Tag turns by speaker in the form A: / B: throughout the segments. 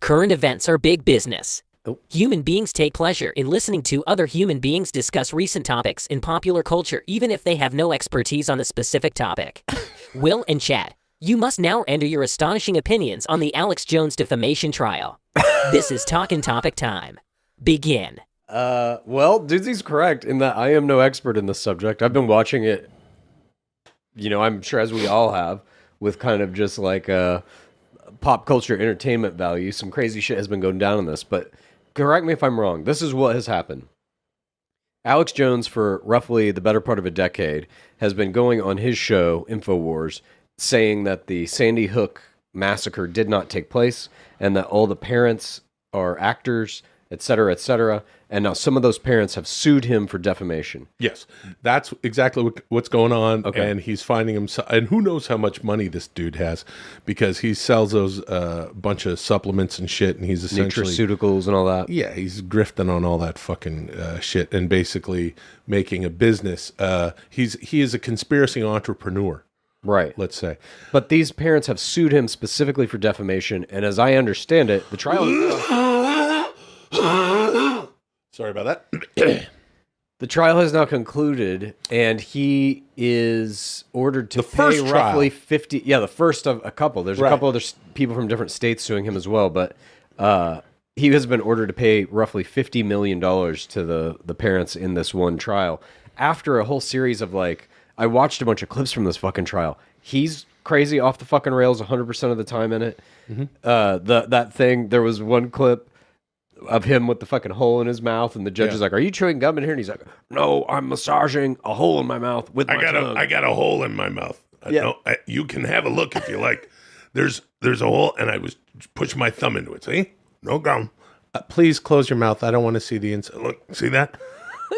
A: Current events are big business.
B: Oh.
A: Human beings take pleasure in listening to other human beings discuss recent topics in popular culture, even if they have no expertise on the specific topic. Will and Chad, you must now enter your astonishing opinions on the Alex Jones defamation trial. This is Talkin' Topic time. Begin.
B: Well, Dudesey's correct in that I am no expert in this subject. I've been watching it, I'm sure as we all have, with kind of just like pop culture entertainment value. Some crazy shit has been going down in this, but correct me if I'm wrong. This is what has happened. Alex Jones, for roughly the better part of a decade, has been going on his show, InfoWars, saying that the Sandy Hook massacre did not take place and that all the parents are actors, etc., and now some of those parents have sued him for defamation.
C: Yes, that's exactly what's going on,
B: Okay.
C: and he's finding himself, and who knows how much money this dude has, because he sells those bunch of supplements and shit, and he's essentially...
B: Nutraceuticals and all that.
C: Yeah, he's grifting on all that fucking shit and basically making a business. He is a conspiracy entrepreneur.
B: Right.
C: Let's say.
B: But these parents have sued him specifically for defamation, and as I understand it, the trial...
C: Sorry about that.
B: The trial has now concluded, and he is ordered to pay
C: first
B: roughly
C: trial.
B: 50... Yeah, the first of a couple. There's a
C: Right.
B: couple other people from different states suing him as well, but he has been ordered to pay roughly $50 million to the parents in this one trial. After a whole series of, I watched a bunch of clips from this fucking trial. He's crazy off the fucking rails 100% of the time in it.
C: Mm-hmm.
B: That thing, there was one clip of him with the fucking hole in his mouth, and the judge is like, "Are you chewing gum in here?" And he's like, "No, I'm massaging a hole in my mouth with my tongue."
C: I got a hole in my mouth.
B: Yeah.
C: You can have a look if you like. There's a hole, and I was pushing my thumb into it. See? No gum. Please close your mouth. I don't want to see the inside. Look, see that?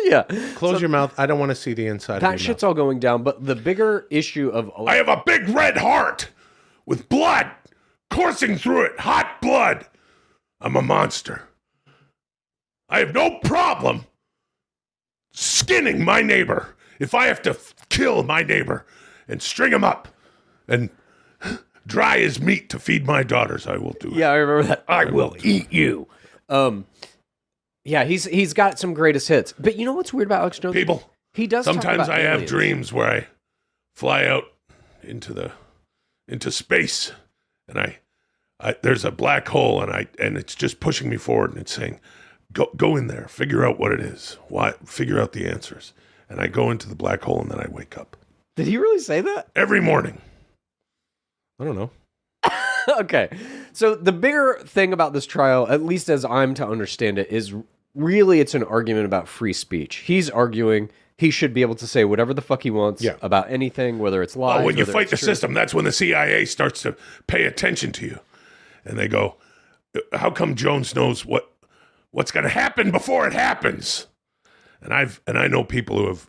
B: Yeah.
C: Close your mouth. I don't want to see the inside of
B: That
C: your
B: shit's
C: mouth.
B: all going down, but the bigger issue of...
C: I have a big red heart with blood coursing through it. Hot blood. I'm a monster. I have no problem skinning my neighbor. If I have to kill my neighbor and string him up and dry his meat to feed my daughters, I will do it.
B: Yeah, I remember that. I will eat you. Yeah, he's got some greatest hits. But you know what's weird about Alex Jones?
C: People,
B: He does talk
C: sometimes
B: about
C: I have
B: aliens.
C: dreams where I fly out into space, and I there's a black hole, and it's just pushing me forward, and it's saying, Go in there, figure out what it is. Figure out the answers. And I go into the black hole, and then I wake up.
B: Did he really say that?
C: Every morning. I don't know.
B: Okay. So the bigger thing about this trial, at least as I'm to understand it, is really it's an argument about free speech. He's arguing he should be able to say whatever the fuck he wants about anything, whether it's lies.
C: When you
B: whether
C: fight
B: it's
C: the
B: true.
C: system, that's when the CIA starts to pay attention to you. And they go, how come Jones knows what's going to happen before it happens? And I know people who have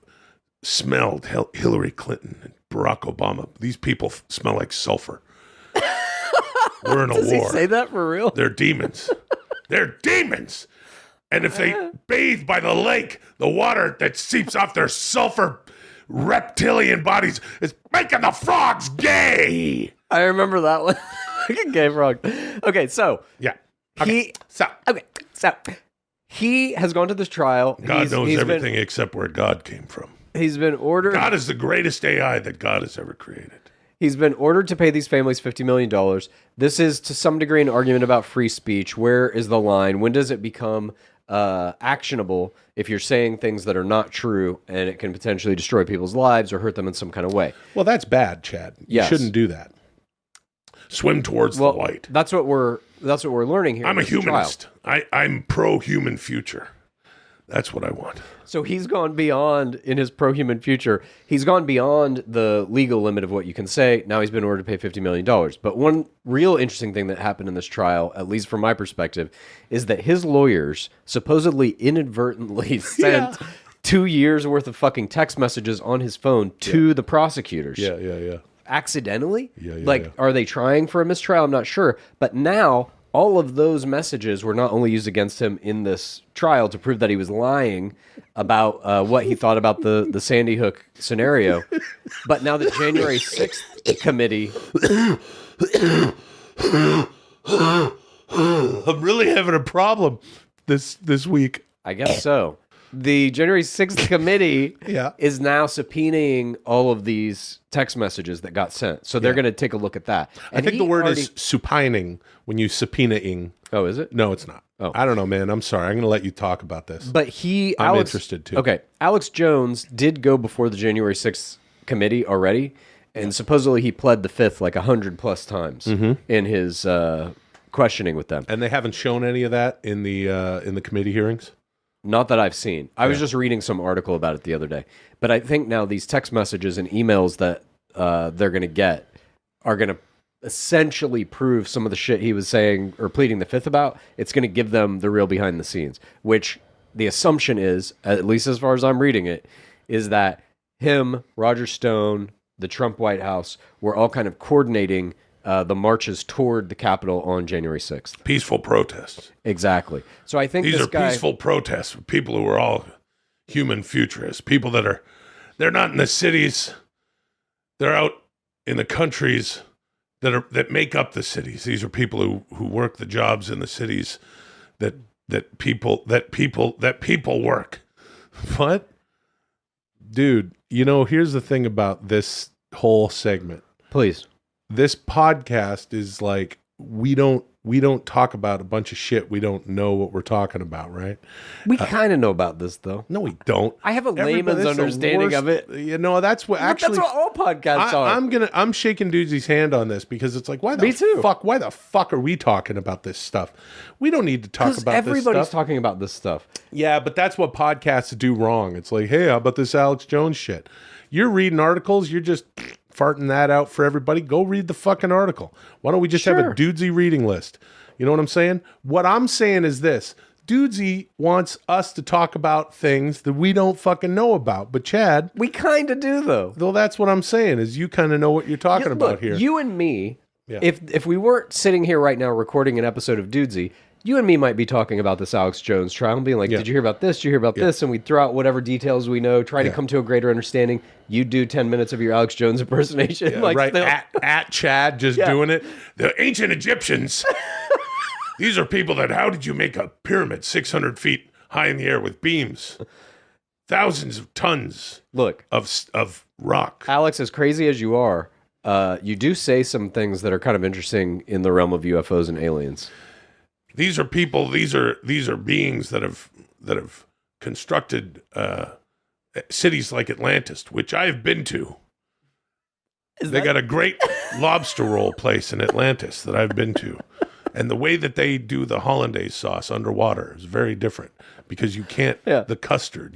C: smelled Hillary Clinton and Barack Obama. These people smell like sulfur. We're in a
B: Does
C: war.
B: he say that for real?
C: They're demons. They're demons. And if they bathe by the lake, the water that seeps off their sulfur reptilian bodies is making the frogs gay.
B: I remember that one. Gay frog. Okay, so
C: Yeah. Okay. So
B: he has gone to this trial.
C: God knows
B: he's
C: everything except where God came from.
B: He's been ordered.
C: God is the greatest AI that God has ever created.
B: He's been ordered to pay these families $50 million. This is, to some degree, an argument about free speech. Where is the line? When does it become actionable if you're saying things that are not true and it can potentially destroy people's lives or hurt them in some kind of way?
C: Well, that's bad, Chad. You
B: Yes.
C: shouldn't do that. Swim towards the light.
B: That's what we're learning here.
C: I'm a
B: in this trial.
C: humanist. I'm pro-human future. That's what I want.
B: So he's gone beyond, in his pro-human future, he's gone beyond the legal limit of what you can say. Now he's been ordered to pay $50 million. But one real interesting thing that happened in this trial, at least from my perspective, is that his lawyers supposedly inadvertently sent 2 years worth of fucking text messages on his phone to the prosecutors.
C: Yeah.
B: Accidentally?
C: Yeah.
B: Are they trying for a mistrial? I'm not sure. But now all of those messages were not only used against him in this trial to prove that he was lying about what he thought about the Sandy Hook scenario, but now the January 6th committee
C: I'm really having a problem this week.
B: I guess so. The January 6th committee
C: Yeah.
B: is now subpoenaing all of these text messages that got sent. So they're going to take a look at that.
C: I think the word is supining when you subpoenaing.
B: Oh, is it?
C: No, it's not.
B: Oh.
C: I don't know, man. I'm sorry. I'm going to let you talk about this.
B: But
C: I'm interested too.
B: Okay. Alex Jones did go before the January 6th committee already. And supposedly he pled the fifth like 100+ times in his questioning with them.
C: And they haven't shown any of that in the committee hearings?
B: Not that I've seen. I was just reading some article about it the other day. But I think now these text messages and emails that they're going to get are going to essentially prove some of the shit he was saying or pleading the fifth about. It's going to give them the real behind the scenes, which the assumption is, at least as far as I'm reading it, is that him, Roger Stone, the Trump White House were all kind of coordinating the marches toward the Capitol on January 6th.
C: Peaceful protests.
B: Exactly. So I think
C: These
B: this
C: are
B: guy...
C: peaceful protests with people who are all human futurists. People they're not in the cities. They're out in the countries that make up the cities. These are people who work the jobs in the cities that people work. What? Dude, here's the thing about this whole segment.
B: Please.
C: This podcast is like we don't talk about a bunch of shit we don't know what we're talking about, right?
B: We kind of know about this, though.
C: No, we don't.
B: I have a layman's understanding of it.
C: That's what actually.
B: That's what all podcasts are.
C: I'm shaking Dudes's hand on this because it's like, why
B: Me too.
C: Why the fuck are we talking about this stuff? We don't need to talk about this stuff.
B: Everybody's talking about this stuff.
C: Yeah, but that's what podcasts do wrong. It's like, hey, how about this Alex Jones shit? You're reading articles, you're just farting that out for everybody. Go read the fucking article. Why don't we just have a Dudesy reading list? You know what I'm saying? What I'm saying is this. Dudesy wants us to talk about things that we don't fucking know about. But Chad...
B: We kind of do, though.
C: Well, that's what I'm saying, is you kind of know what you're talking about here.
B: You and me, if we weren't sitting here right now recording an episode of Dudesy, you and me might be talking about this Alex Jones trial and being like, did you hear about this? Did you hear about this? And we'd throw out whatever details we know, try to come to a greater understanding. You do 10 minutes of your Alex Jones impersonation.
C: Yeah, right, at Chad, just doing it. The ancient Egyptians, these are people how did you make a pyramid 600 feet high in the air with beams? Thousands of tons of rock.
B: Alex, as crazy as you are, you do say some things that are kind of interesting in the realm of UFOs and aliens.
C: These are people. These are beings that have constructed cities like Atlantis, which I have been to. They got a great lobster roll place in Atlantis that I've been to, and the way that they do the hollandaise sauce underwater is very different because you can't the custard.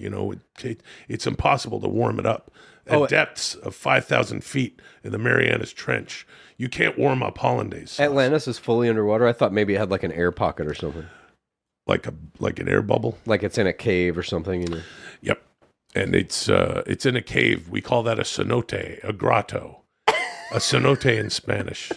C: It's impossible to warm it up at depths of 5,000 feet in the Marianas Trench. You can't warm up hollandaise sauce.
B: Atlantis is fully underwater. I thought maybe it had like an air pocket or something. Like
C: an air bubble?
B: Like it's in a cave or something.
C: Yep. And it's in a cave. We call that a cenote, a grotto. A cenote in Spanish.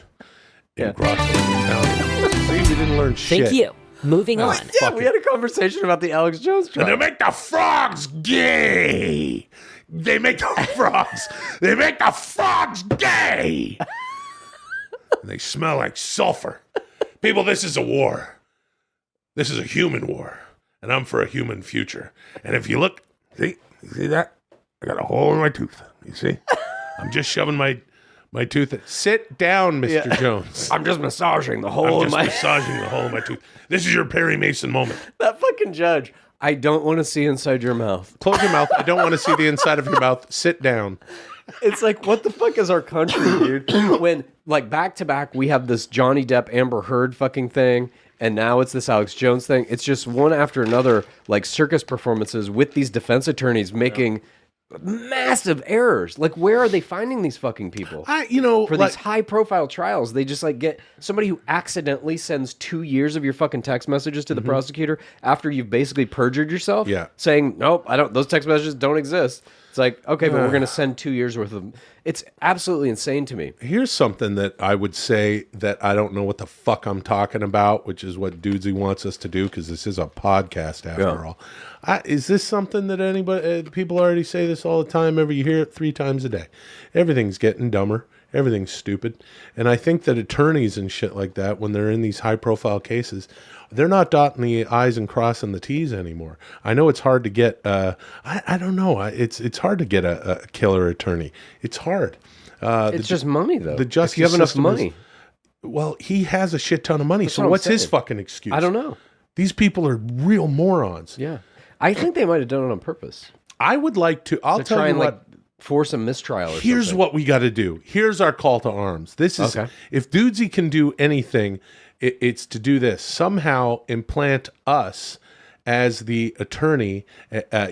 C: Grotto in Italian. See, we didn't learn shit.
A: Thank you. Moving on.
B: Yeah, we had a conversation about the Alex Jones trial.
C: And they make the frogs gay. They make the frogs gay. And they smell like sulfur. People, this is a war. This is a human war. And I'm for a human future. And if you look, you see that? I got a hole in my tooth. You see? I'm just shoving my tooth in. Sit down, Mr. Jones.
B: I'm just massaging the hole in my
C: tooth. This is your Perry Mason moment.
B: That fucking judge. I don't want to see inside your mouth.
C: Close your mouth. I don't want to see the inside of your mouth. Sit down.
B: It's like, what the fuck is our country, dude? When, like, back to back, we have this Johnny Depp, Amber Heard fucking thing, and now it's this Alex Jones thing. It's just one after another, like, circus performances with these defense attorneys making massive errors. Like, where are they finding these fucking people? For these high-profile trials, they just, like, get somebody who accidentally sends 2 years of your fucking text messages to the prosecutor after you've basically perjured yourself, saying, nope, those text messages don't exist. It's like, okay, but we're going to send 2 years worth of them. It's absolutely insane to me.
C: Here's something that I would say that I don't know what the fuck I'm talking about, which is what Dudesy wants us to do, because this is a podcast after all. Is this something that people already say this all the time? You hear it 3 times a day. Everything's getting dumber. Everything's stupid. And I think that attorneys and shit like that, when they're in these high-profile cases, they're not dotting the I's and crossing the T's anymore. I know it's hard to get. I don't know. It's hard to get a killer attorney. It's hard.
B: It's just money, though.
C: The justice
B: if you have enough
C: system
B: money.
C: Well, he has a shit ton of money.
B: That's
C: so
B: what I'm
C: what's his
B: saying.
C: fucking excuse?
B: I don't know.
C: These people are real morons.
B: Yeah, I think they might have done it on purpose
C: I would like to. I'll
B: to
C: tell
B: try
C: you
B: and
C: what.
B: like force a mistrial. Or
C: Here's
B: something.
C: what we got to do. Here's our call to arms. This is
B: Okay.
C: if Dudesy can do anything, it's to do this. Somehow implant us as the attorney,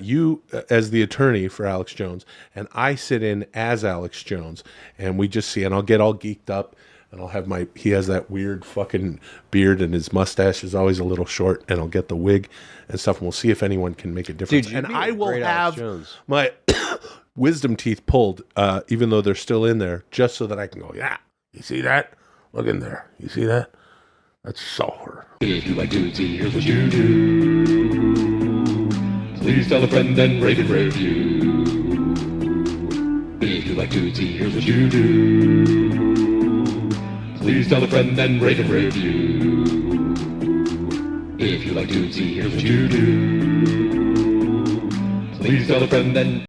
C: you as the attorney for Alex Jones, and I sit in as Alex Jones, and we just see. And I'll get all geeked up, and I'll have he has that weird fucking beard, and his mustache is always a little short, and I'll get the wig and stuff, and we'll see if anyone can make a difference.
B: Dude, you'd
C: and
B: be
C: I
B: a
C: will
B: great Alex
C: have
B: Jones.
C: my wisdom teeth pulled, even though they're still in there, just so that I can go, yeah, you see that? Look in there. You see that? That's sulfur.
D: If you like Dudesy, here's what you do. Please tell a friend and rate and review. If you like Dudesy, here's what you do. Please tell a friend and rate and review. If you like Dudesy, here's what you do. Please tell a friend and